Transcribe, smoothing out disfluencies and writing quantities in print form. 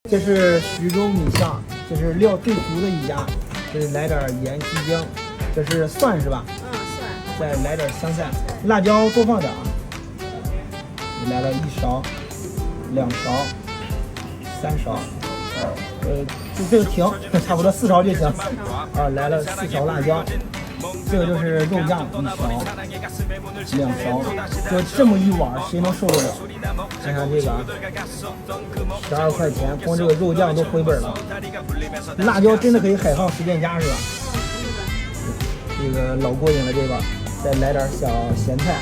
这是徐州米线，这是料最足的一家。这是来点盐、鸡精，这是蒜是吧？蒜。再来点香菜，辣椒多放点啊。来了1勺、2勺、3勺，就这个停，差不多4勺就行。啊，来了4勺辣椒。这个就是肉酱1勺、2勺，就这么一碗，谁能受得了？看看这个啊，12块钱，光这个肉酱都回本了。辣椒真的可以海放时间加是吧？这个老过瘾了，这个再来点小咸菜。